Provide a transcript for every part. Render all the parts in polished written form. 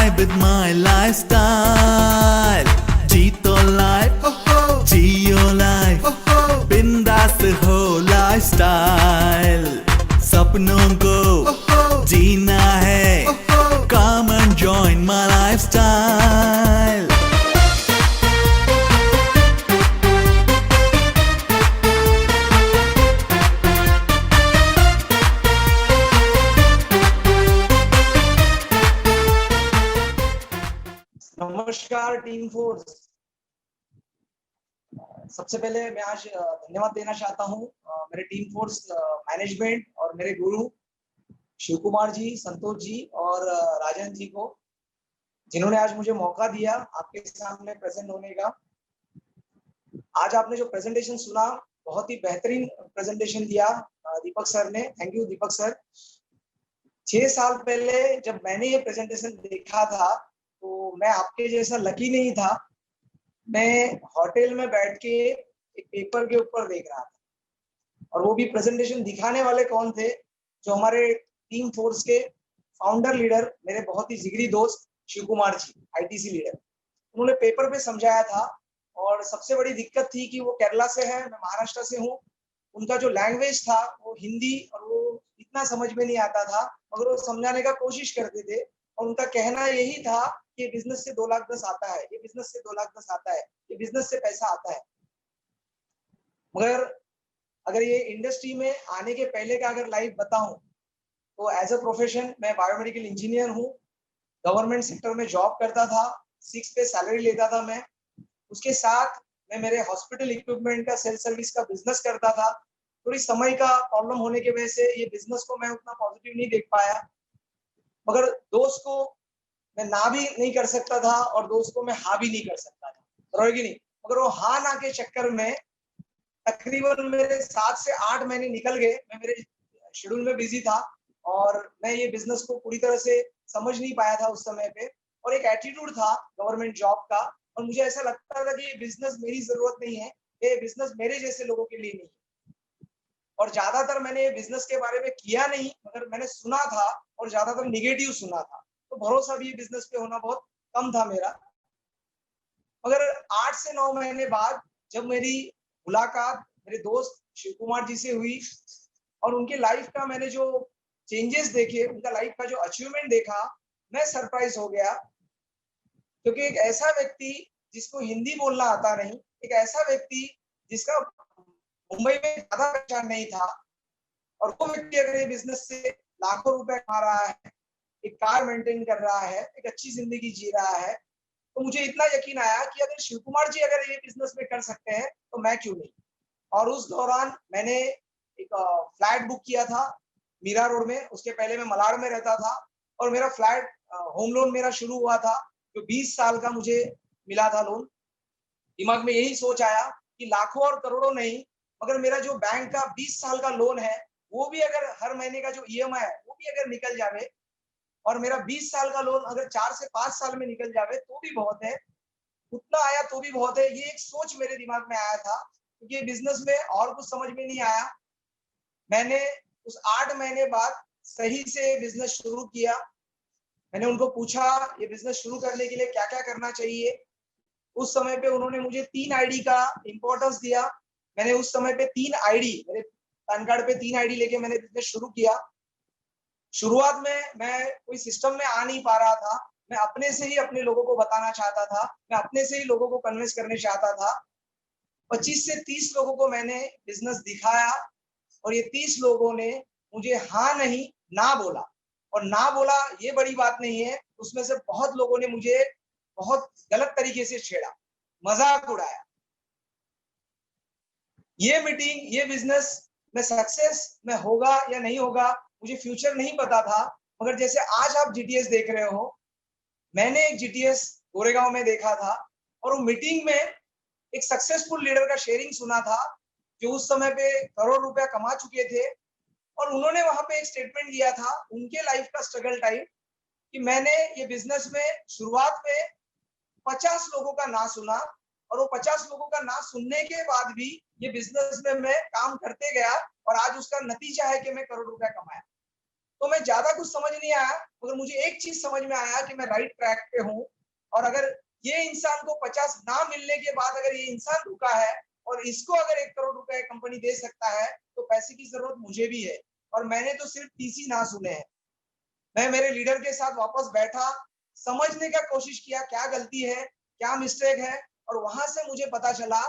vibe with my lifestyle. Jeeto life, Geo life, बिंदास हो lifestyle. सपनों को जीना है, come and join my lifestyle. नमस्कार टीम फोर्स। सबसे पहले मैं आज धन्यवाद देना चाहता हूं मेरे टीम फोर्स मैनेजमेंट और मेरे गुरु शिव कुमार जी, संतोष जी और राजन जी को, जिन्होंने आज मुझे मौका दिया आपके सामने प्रेजेंट होने का। आज आपने जो प्रेजेंटेशन सुना, बहुत ही बेहतरीन प्रेजेंटेशन दिया दीपक सर ने। Thank you Deepak sir. 6 साल पहले जब मैंने ये प्रेजेंटेशन देखा था तो मैं आपके जैसा लकी नहीं था। मैं होटल में बैठ के एक पेपर के ऊपर देख रहा था, और वो भी प्रेजेंटेशन दिखाने वाले कौन थे? जो हमारे टीम फोर्स के फाउंडर लीडर, मेरे बहुत ही जिगरी दोस्त शिव कुमार जी, आईटीसी लीडर। उन्होंने पेपर पे समझाया था, और सबसे बड़ी दिक्कत थी कि वो केरला से है, मैं महाराष्ट्र से हूँ। उनका जो लैंग्वेज था वो हिंदी, और वो इतना समझ में नहीं आता था, मगर वो समझाने का कोशिश करते थे। और उनका कहना यही था कि ये बिजनेस से 2,10,000 आता है, ये बिजनेस से 2,10,000 आता है, ये बिजनेस से पैसा आता है। मगर अगर ये इंडस्ट्री में आने के पहले का अगर लाइफ बताऊं तो एज अ प्रोफेशन मैं बायोमेडिकल इंजीनियर हूँ। गवर्नमेंट सेक्टर में जॉब करता था, 6 पे सैलरी लेता था मैं। उसके साथ मैं मेरे हॉस्पिटल इक्विपमेंट का सेल सर्विस का बिजनेस करता था। थोड़ी समय का प्रॉब्लम होने की वजह से ये बिजनेस को मैं उतना पॉजिटिव नहीं देख पाया, मगर दोस्त को मैं ना भी नहीं कर सकता था और दोस्त को मैं हाँ भी नहीं कर सकता था, बराबर नहीं। मगर वो हाँ ना के चक्कर में तकरीबन मेरे 7 से 8 महीने निकल गए। मैं मेरे शेड्यूल में बिजी था और मैं ये बिजनेस को पूरी तरह से समझ नहीं पाया था उस समय पे। और एक एटीट्यूड था गवर्नमेंट जॉब का, और मुझे ऐसा लगता था कि ये बिजनेस मेरी जरूरत नहीं है, ये बिजनेस मेरे जैसे लोगों के लिए नहीं है। और ज्यादातर मैंने ये बिजनेस के बारे में किया नहीं, मगर मैंने सुना था और ज्यादातर निगेटिव सुना था, तो भरोसा भी बिजनेस पे होना बहुत कम था मेरा। मगर 8 से 9 महीने बाद जब मेरी मुलाकात मेरे दोस्त शिव कुमार जी से हुई, और उनके लाइफ का मैंने जो चेंजेस देखे, उनका लाइफ का जो अचीवमेंट देखा, मैं सरप्राइज हो गया। क्योंकि एक ऐसा व्यक्ति जिसको हिंदी बोलना आता नहीं, एक ऐसा व्यक्ति जिसका मुंबई में ज्यादा पहचान नहीं था, और वो व्यक्ति अगर ये बिजनेस से लाखों रुपए कमा रहा है, एक कार मेंटेन कर रहा है, एक अच्छी जिंदगी जी रहा है, तो मुझे इतना यकीन आया कि अगर शिव कुमार जी अगर ये बिजनेस में कर सकते हैं तो मैं क्यों नहीं। और उस दौरान मैंने एक फ्लैट बुक किया था मीरा रोड में। उसके पहले मैं मलाड में रहता था, और मेरा फ्लैट होम लोन मेरा शुरू हुआ था, जो 20 साल का मुझे मिला था लोन। दिमाग में यही सोच आया कि लाखों और करोड़ों नहीं, मगर मेरा जो बैंक का 20 साल का लोन है, वो भी अगर हर महीने का जो ईएमआई है वो भी अगर निकल जावे, और मेरा 20 साल का लोन अगर 4 से 5 साल में निकल जावे तो भी बहुत है, उतना आया तो भी बहुत है। ये एक सोच मेरे दिमाग में आया था, क्योंकि ये बिजनेस में और कुछ समझ में नहीं आया। मैंने उस 8 महीने बाद सही से बिजनेस शुरू किया। मैंने उनको पूछा ये बिजनेस शुरू करने के लिए क्या क्या करना चाहिए। उस समय पे उन्होंने मुझे 3 आईडी का इंपॉर्टेंस दिया। मैंने उस समय पे 3 आईडी, मेरे पैन कार्ड पे 3 आईडी लेके मैंने बिजनेस शुरू किया। शुरुआत में मैं कोई सिस्टम में आ नहीं पा रहा था, मैं अपने से ही अपने लोगों को बताना चाहता था, मैं अपने से ही लोगों को कन्विंस करने चाहता था। 25 से 30 लोगों को मैंने बिजनेस दिखाया, और ये 30 लोगों ने मुझे हाँ नहीं ना बोला। और ना बोला ये बड़ी बात नहीं है, उसमें से बहुत लोगों ने मुझे बहुत गलत तरीके से छेड़ा, मजाक उड़ाया। ये मीटिंग, ये बिजनेस में सक्सेस में होगा या नहीं होगा मुझे फ्यूचर नहीं पता था, मगर जैसे आज आप जीटीएस देख रहे हो, मैंने एक जीटीएस गोरेगांव में देखा था, और वो मीटिंग में एक सक्सेसफुल लीडर का शेयरिंग सुना था, जो उस समय पे करोड़ रुपया कमा चुके थे। और उन्होंने वहां पे एक स्टेटमेंट दिया था उनके लाइफ का स्ट्रगल टाइम, कि मैंने ये बिजनेस में शुरुआत में 50 लोगों का ना सुना, और वो 50 लोगों का ना सुनने के बाद भी ये बिजनेस में मैं काम करते गया, और आज उसका नतीजा है कि मैं करोड़ रुपया कमाया। तो मैं ज्यादा कुछ समझ नहीं आया, मगर मुझे एक चीज समझ में आया कि मैं राइट ट्रैक पे हूँ। और अगर ये इंसान को 50 ना मिलने के बाद अगर ये इंसान रुका है और इसको अगर 1 करोड़ रुपए कंपनी दे सकता है, तो पैसे की जरूरत मुझे भी है। और मैंने तो सिर्फ टीसी ना सुने हैं, मैं मेरे लीडर के साथ वापस बैठा, समझने का कोशिश किया क्या गलती है, क्या मिस्टेक है, और वहां से मुझे पता चला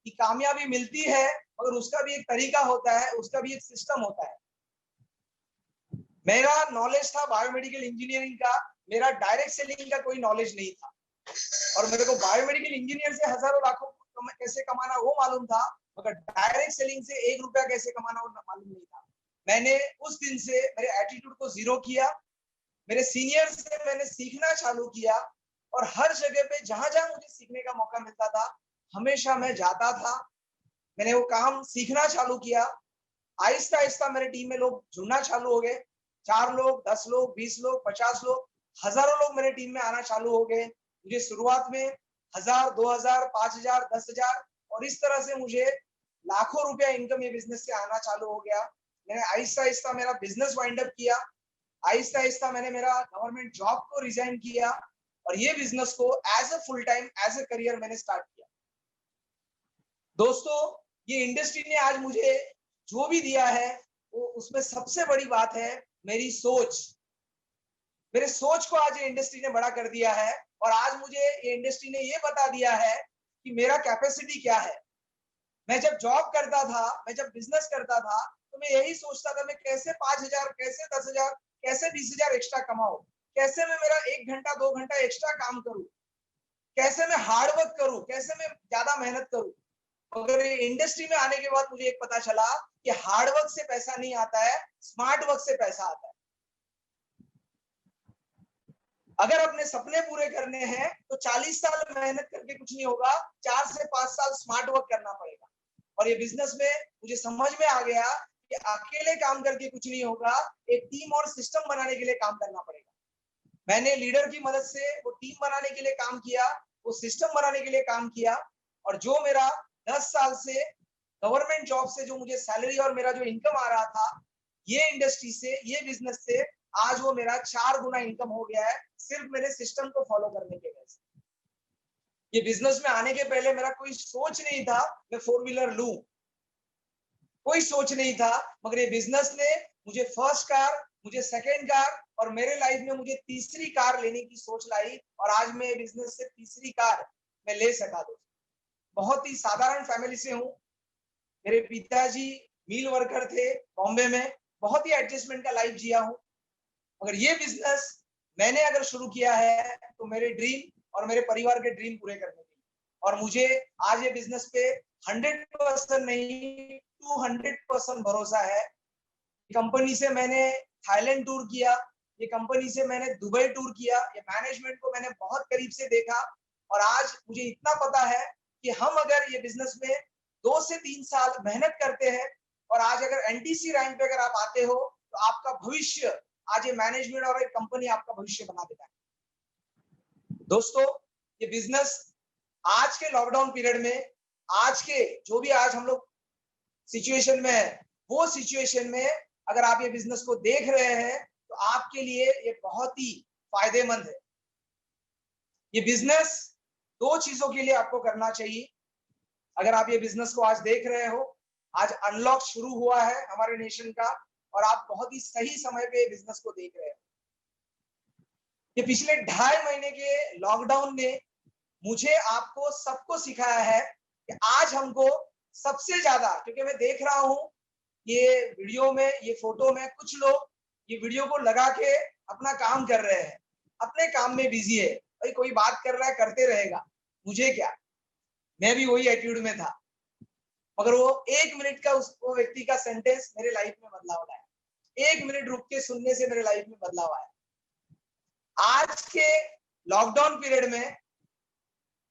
कि कामयाबी मिलती है मगर उसका भी एक तरीका होता है, उसका भी एक सिस्टम होता है। मेरा नॉलेज था बायोमेडिकल इंजीनियरिंग का, मेरा डायरेक्ट सेलिंग का कोई नॉलेज नहीं था। और मेरे को बायोमेडिकल इंजीनियर से हजारों लाखों कैसे कमाना वो मालूम था, मगर डायरेक्ट सेलिंग से 1 रुपया कैसे कमाना वो मालूम नहीं था। मैंने उस दिन से मेरे एटीट्यूड को जीरो किया, मेरे सीनियर से मैंने सीखना चालू किया, और हर जगह पे जहां जहां मुझे सीखने का मौका मिलता था हमेशा मैं जाता था, मैंने वो काम सीखना चालू किया। आहिस्ता आहिस्ता मेरे टीम में लोग जुड़ना चालू हो गए, 4 लोग, 10 लोग, 20 लोग, 50 लोग, हजारों लोग मेरे टीम में आना चालू हो गए। मुझे शुरुआत में 1000, 2000, 5000, 10,000 और इस तरह से मुझे लाखों रुपया इनकम ये बिजनेस से आना चालू हो गया। मैंने आहिस्ता आहिस्ता मेरा बिजनेस वाइंड अप किया, आहिस्ता आहिस्ता मैंने मेरा गवर्नमेंट जॉब को रिजाइन किया और ये बिजनेस को as a full time, as a career मैंने स्टार्ट किया। दोस्तों, ये इंडस्ट्री ने आज मुझे जो भी दिया है वो उसमें सबसे बड़ी बात है मेरी सोच। मेरे सोच को आज ये इंडस्ट्री ने बड़ा कर दिया है, और आज मुझे ये इंडस्ट्री ने ये बता दिया है कि मेरा कैपेसिटी क्या है। मैं जब जॉब करता था, मैं जब बिजनेस करता था, तो मैं यही सोचता था मैं कैसे 5,000, कैसे 10,000, कैसे 20,000 एक्स्ट्रा कमाऊं, कैसे मैं मेरा 1 घंटा 2 घंटा एक्स्ट्रा काम करूं, कैसे मैं हार्ड वर्क करूं, कैसे मैं ज्यादा मेहनत करूं। मगर ये इंडस्ट्री में आने के बाद मुझे एक पता चला कि हार्ड वर्क से पैसा नहीं आता है, स्मार्ट वर्क से पैसा आता है। अगर अपने सपने पूरे करने हैं तो 40 साल मेहनत करके कुछ नहीं होगा, 4 से 5 साल स्मार्ट वर्क करना पड़ेगा। और ये बिजनेस में मुझे समझ में आ गया कि अकेले काम करके कुछ नहीं होगा, एक टीम और सिस्टम बनाने के लिए काम करना पड़ेगा। मैंने लीडर की मदद से वो टीम बनाने के लिए काम किया, वो सिस्टम बनाने के लिए काम किया, और जो मेरा 10 साल से गवर्नमेंट जॉब से जो मुझे सैलरी और मेरा जो इनकम आ रहा था, ये इंडस्ट्री से, ये बिजनेस से आज वो मेरा 4 गुना इनकम हो गया है, सिर्फ मेरे सिस्टम को फॉलो करने के वजह से। ये बिजनेस में आने के पहले मेरा कोई सोच नहीं था मैं 4 व्हीलर लूं, कोई सोच नहीं था, मगर ये बिजनेस ने मुझे फर्स्ट कार, मुझे सेकंड कार, और मेरे लाइफ में मुझे तीसरी कार लेने की सोच लाई, और आज मैं बिजनेस से तीसरी कार मैं ले सका। दोस्तों, बहुत ही साधारण फैमिली से हूँ। मेरे पिताजी मिल वर्कर थे बॉम्बे में, बहुत ही एडजस्टमेंट का लाइफ जिया हूँ। मगर ये बिजनेस मैंने अगर शुरू किया है तो मेरे ड्रीम और मेरे परिवार के ड्रीम पूरे करने के लिए, और मुझे आज ये बिजनेस पे 100% नहीं 200% भरोसा है। कंपनी से मैंने थाईलैंड टूर किया, ये कंपनी से मैंने दुबई टूर किया, ये मैनेजमेंट को मैंने बहुत करीब से देखा, और आज मुझे इतना पता है कि हम अगर ये बिजनेस में 2 से 3 साल मेहनत करते हैं, और आज अगर एनटीसी रैंक पे अगर आप आते हो, तो आपका भविष्य, आज ये मैनेजमेंट और एक कंपनी आपका भविष्य बना देता है। दोस्तों, ये बिजनेस आज के लॉकडाउन पीरियड में, आज के जो भी आज हम लोग सिचुएशन में है, वो सिचुएशन में अगर आप ये बिजनेस को देख रहे हैं तो आपके लिए ये बहुत ही फायदेमंद है। ये बिजनेस 2 चीजों के लिए आपको करना चाहिए। अगर आप ये बिजनेस को आज देख रहे हो, आज अनलॉक शुरू हुआ है हमारे नेशन का, और आप बहुत ही सही समय पे बिजनेस को देख रहे हो। ये पिछले 2.5 महीने के लॉकडाउन ने मुझे, आपको, सबको सिखाया है कि आज हमको सबसे ज्यादा, क्योंकि मैं देख रहा हूं ये वीडियो में, ये फोटो में कुछ लोग ये वीडियो को लगा के अपना काम कर रहे हैं, अपने काम में बिजी है, भाई कोई बात कर रहा है करते रहेगा, मुझे क्या, मैं भी वही एटीट्यूड में था। मगर वो 1 मिनट का वो व्यक्ति का सेंटेंस मेरे लाइफ में बदलाव लाया, 1 मिनट रुक के सुनने से मेरे लाइफ में बदलाव आया। आज के लॉकडाउन पीरियड में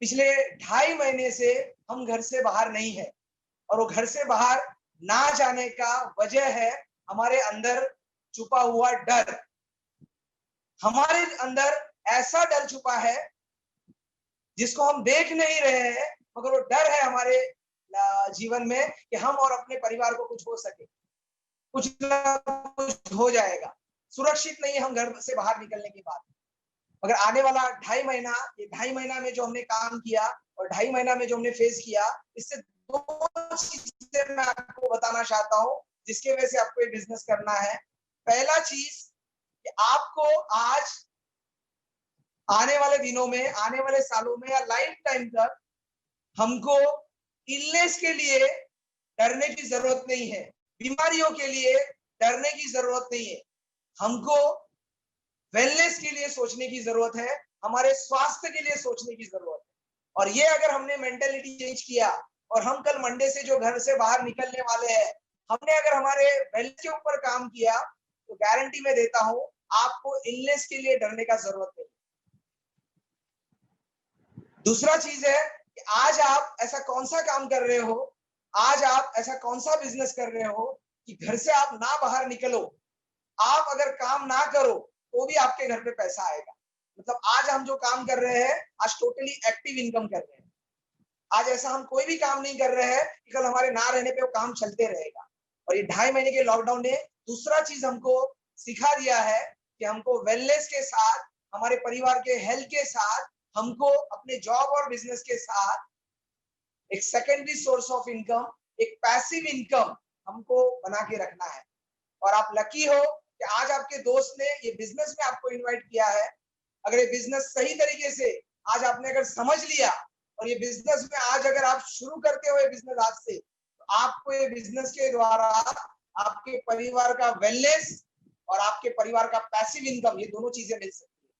पिछले 2.5 महीने से हम घर से बाहर नहीं है, और वो घर से बाहर ना जाने का वजह है हमारे अंदर छुपा हुआ डर। हमारे अंदर ऐसा डर छुपा है जिसको हम देख नहीं रहे हैं, मगर वो डर है हमारे जीवन में कि हम और अपने परिवार को कुछ हो सके, कुछ ना कुछ हो जाएगा। सुरक्षित नहीं है हम घर से बाहर निकलने के बाद। मगर आने वाला 2.5 महीना, ये 2.5 महीना में जो हमने काम किया और 2.5 महीना में जो हमने फेस किया, इससे 2 चीजें मैं आपको बताना चाहता हूँ, जिसकी वजह से आपको ये बिजनेस करना है। पहला चीज कि आपको आज आने वाले दिनों में, आने वाले सालों में या लाइफ टाइम तक हमको इलनेस के लिए डरने की जरूरत नहीं है, बीमारियों के लिए डरने की जरूरत नहीं है। हमको वेलनेस के लिए सोचने की जरूरत है, हमारे स्वास्थ्य के लिए सोचने की जरूरत है। और ये अगर हमने मेंटेलिटी चेंज किया और हम कल मंडे से जो घर से बाहर निकलने वाले हैं, हमने अगर हमारे वेलनेस के ऊपर काम किया, तो गारंटी मैं देता हूं आपको इलनेस के लिए डरने का जरूरत नहीं। दूसरा चीज है कि आज आप ऐसा कौन सा काम कर रहे हो, आज आप ऐसा कौन सा बिजनेस कर रहे हो कि घर से आप ना बाहर निकलो, आप अगर काम ना करो तो भी आपके घर पे पैसा आएगा। मतलब आज हम जो काम कर रहे हैं, आज टोटली एक्टिव इनकम कर रहे हैं। आज ऐसा हम कोई भी काम नहीं कर रहे हैं कि कल हमारे ना रहने पे वो काम चलते रहेगा। और ये 2.5 महीने के लॉकडाउन ने दूसरा चीज हमको सिखा दिया है कि हमको वेलनेस के साथ, हमारे परिवार के हेल्थ के साथ, हमको अपने जॉब और बिजनेस के साथ एक सेकेंडरी सोर्स ऑफ इनकम, एक पैसिव इनकम हमको बना के रखना है। और आप लकी हो कि आज आपके दोस्त ने ये बिजनेस में आपको इनवाइट किया है। अगर ये बिजनेस सही तरीके से आज आपने अगर समझ लिया और ये बिजनेस में आज अगर आप शुरू करते हो ये बिजनेस आज से, तो आपको ये बिजनेस के द्वारा आपके परिवार का वेलनेस और आपके परिवार का पैसिव इनकम, ये दोनों चीजें मिल सकती है।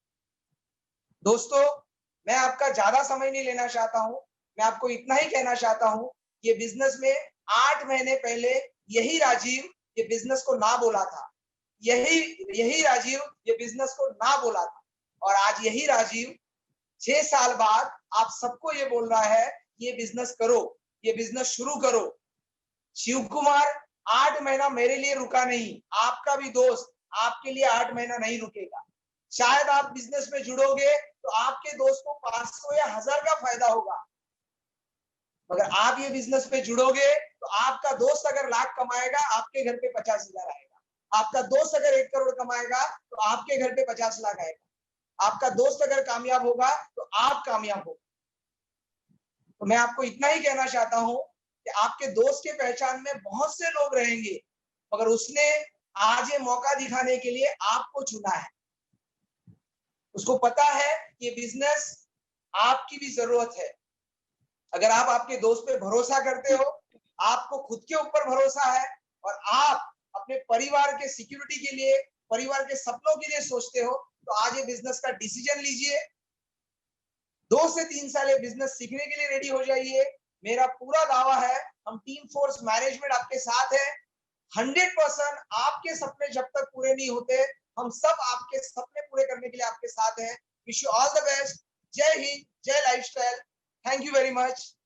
दोस्तों, मैं आपका ज्यादा समय नहीं लेना चाहता हूं, मैं आपको इतना ही कहना चाहता हूं, ये बिजनेस में 8 महीने पहले यही राजीव ये बिजनेस को ना बोला था, यही राजीव ये बिजनेस को ना बोला था। और आज यही राजीव 6 साल बाद आप सबको ये बोल रहा है ये बिजनेस करो, ये बिजनेस शुरू करो। शिव कुमार 8 महीना मेरे लिए रुका नहीं, आपका भी दोस्त आपके लिए 8 महीना नहीं रुकेगा। शायद आप बिजनेस में जुड़ोगे तो आपके दोस्त को 500 या 1000 का फायदा होगा, मगर आप ये बिजनेस में जुड़ोगे तो आपका दोस्त अगर लाख कमाएगा, आपके घर पे 50,000 आएगा। आपका दोस्त अगर 1 करोड़ कमाएगा तो आपके घर पे 50 लाख आएगा। आपका दोस्त अगर कामयाब होगा तो आप कामयाब हो। तो मैं आपको इतना ही कहना चाहता हूं कि आपके दोस्त के पहचान में बहुत से लोग रहेंगे, मगर उसने आज ये मौका दिखाने के लिए आपको चुना है। उसको पता है कि बिजनेस आपकी भी जरूरत है। अगर आप आपके दोस्त पे भरोसा करते हो, आपको खुद के ऊपर भरोसा है और आप अपने परिवार के सिक्योरिटी के लिए, परिवार के सपनों के लिए सोचते हो, तो आज ये बिजनेस का डिसीजन लीजिए। 2 से 3 साल ये बिजनेस सीखने के लिए रेडी हो जाइए। मेरा पूरा दावा है, हम टीम फोर्स मैनेजमेंट आपके साथ है। 100% आपके सपने जब तक पूरे नहीं होते, हम सब आपके सपने पूरे करने के लिए आपके साथ हैं। Wish you all the best. जय हिंद, जय lifestyle. Thank you very much.